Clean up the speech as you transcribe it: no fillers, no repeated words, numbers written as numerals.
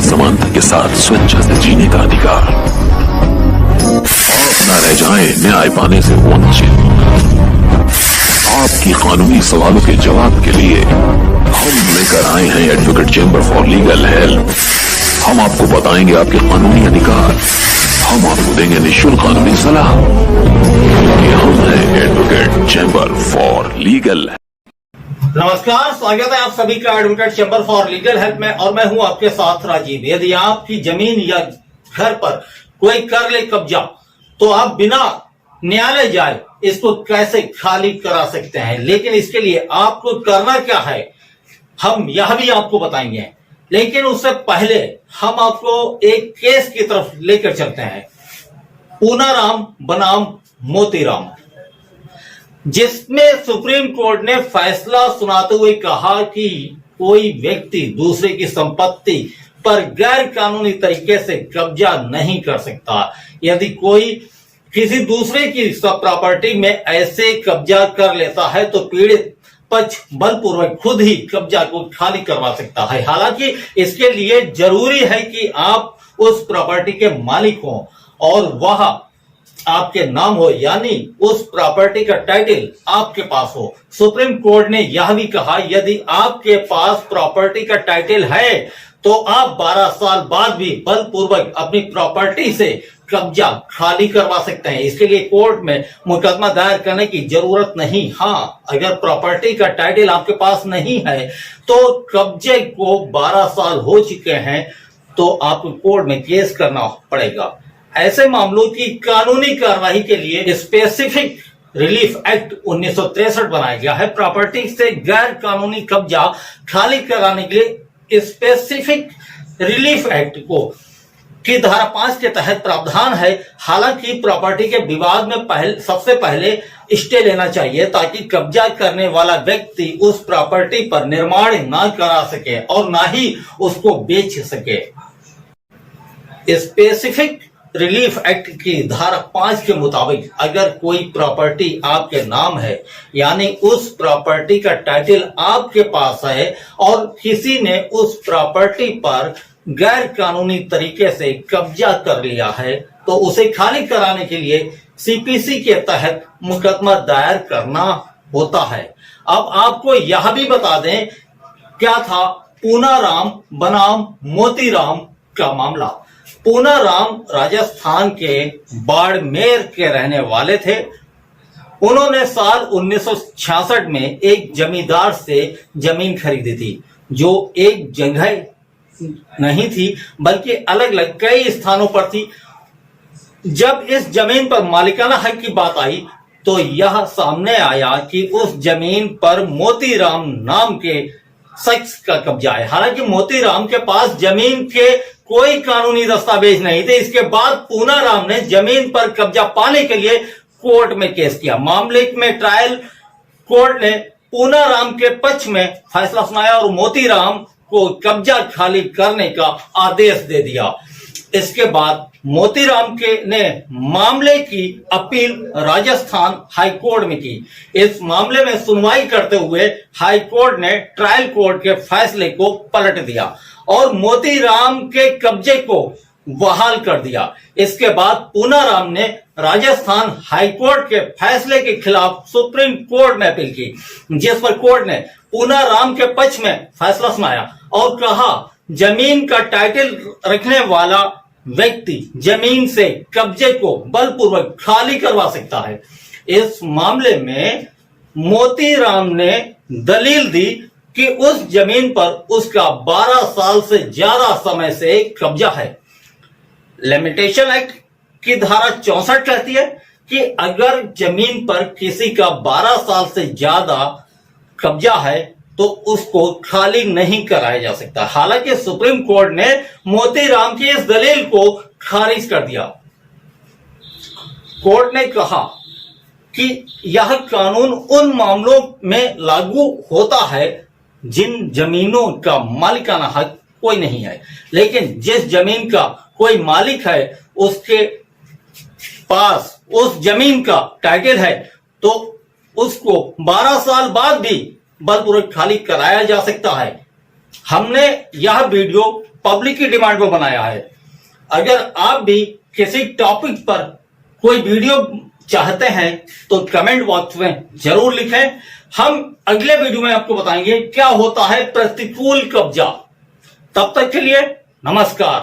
में समानता के साथ स्वेच्छा से जीने का अधिकार। आप न रह जाएं न्याय पाने से वंचित। आपकी कानूनी सवालों के जवाब के लिए हम लेकर आए हैं advocate chamber for legal help. हम आपको बताएंगे आपके कानूनी अधिकार, हम आपको देंगे निःशुल्क कानूनी सलाह। ये हम हैं एडवोकेट चैम्बर फॉर लीगल। नमस्कार, स्वागत है आप सभी का advocate chamber for legal help में, और मैं हूं आपके साथ राजीव। यदि आपकी जमीन या घर पर कोई कर ले कब्जा, तो आप बिना न्यायालय जाए इसको कैसे खाली करा सकते हैं। लेकिन इसके लिए आपको करना क्या है, हम यह भी आपको बताएंगे। लेकिन उससे पहले हम आपको एक केस की तरफ लेकर चलते हैं, पूनाराम बनाम मोतीराम, जिसमें सुप्रीम कोर्ट ने फैसला सुनाते हुए कहा कि कोई व्यक्ति दूसरे की संपत्ति पर गैर कानूनी तरीके से कब्जा नहीं कर सकता। यदि कोई किसी दूसरे की सब प्रॉपर्टी में ऐसे कब्जा कर लेता है तो पीड़ित पक्ष बलपूर्वक खुद ही कब्जा को खाली करवा सकता है। हालांकि इसके लिए जरूरी है कि आप उस प्रॉपर्टी के मालिक हो और वह आपके नाम हो, यानी उस प्रॉपर्टी का टाइटल आपके पास हो। सुप्रीम कोर्ट ने यह भी कहा, यदि आपके पास प्रॉपर्टी का टाइटल है तो आप 12 साल बाद भी बलपूर्वक अपनी प्रॉपर्टी से कब्जा खाली करवा सकते हैं। इसके लिए कोर्ट में मुकदमा दायर करने की जरूरत नहीं। हाँ, अगर प्रॉपर्टी का टाइटल आपके पास नहीं है तो कब्जे को 12 साल हो चुके हैं तो आपको कोर्ट में केस करना पड़ेगा। ऐसे मामलों की कानूनी कार्रवाई के लिए स्पेसिफिक रिलीफ एक्ट 1963 बनाया गया है। प्रॉपर्टी से गैर कानूनी कब्जा खाली कराने के लिए स्पेसिफिक रिलीफ एक्ट की धारा 5 के तहत प्रावधान है। हालांकि प्रॉपर्टी के विवाद में सबसे पहले स्टे लेना चाहिए ताकि कब्जा करने वाला व्यक्ति उस प्रॉपर्टी पर निर्माण ना करा सके और ना ही उसको बेच सके। स्पेसिफिक रिलीफ एक्ट की धारा 5 के मुताबिक अगर कोई प्रॉपर्टी आपके नाम है, यानी उस प्रॉपर्टी का टाइटल आपके पास है और किसी ने उस प्रॉपर्टी पर गैर कानूनी तरीके से कब्जा कर लिया है, तो उसे खाली कराने के लिए सीपीसी के तहत मुकदमा दायर करना होता है। अब आपको यह भी बता दें, क्या था पूनाराम बनाम मोतीराम का मामला। पूनाराम राजस्थान के बाड़मेर के रहने वाले थे। उन्होंने साल 1966 में एक जमींदार से जमीन खरीदी थी, जो एक जगह नहीं थी बल्कि अलग अलग कई स्थानों पर थी। जब इस जमीन पर मालिकाना हक की बात आई तो यह सामने आया कि उस जमीन पर मोतीराम नाम के शख्स का कब्जा है। हालांकि मोतीराम के पास जमीन के कोई कानूनी दस्तावेज नहीं थे। इसके बाद पूनाराम ने जमीन पर कब्जा पाने के लिए कोर्ट में केस किया। मामले में ट्रायल कोर्ट ने पूनाराम के पक्ष में फैसला सुनाया और मोतीराम को कब्जा खाली करने का आदेश दे दिया। इसके बाद मोतीराम ने मामले की अपील राजस्थान हाई कोर्ट में की। इस मामले में सुनवाई करते हुए हाई कोर्ट ने ट्रायल कोर्ट के फैसले को पलट दिया और मोतीराम के कब्जे को बहाल कर दिया। इसके बाद पूनाराम ने राजस्थान हाई कोर्ट के फैसले के खिलाफ सुप्रीम कोर्ट में अपील की, जिस पर कोर्ट ने पूनाराम के पक्ष में फैसला सुनाया और कहा जमीन का टाइटल रखने वाला व्यक्ति जमीन से कब्जे को बलपूर्वक खाली करवा सकता है। इस मामले में मोतीराम ने दलील दी कि उस जमीन पर उसका 12 साल से ज्यादा समय से कब्जा है। लिमिटेशन एक्ट की धारा 64 कहती है कि अगर जमीन पर किसी का 12 साल से ज्यादा कब्जा है तो उसको खाली नहीं कराया जा सकता। हालांकि सुप्रीम कोर्ट ने मोतीराम की इस दलील को खारिज कर दिया। कोर्ट ने कहा कि यह कानून उन मामलों में लागू होता है जिन जमीनों का मालिकाना हक कोई नहीं है, लेकिन जिस जमीन का कोई मालिक है उसके पास उस जमीन का टाइटल है तो उसको 12 साल बाद भी बलपूर्वक खाली कराया जा सकता है। हमने यह वीडियो पब्लिक की डिमांड पर बनाया है। अगर आप भी किसी टॉपिक पर कोई वीडियो चाहते हैं तो कमेंट बॉक्स में जरूर लिखें। हम अगले वीडियो में आपको बताएंगे क्या होता है प्रतिकूल कब्जा। तब तक के लिए नमस्कार।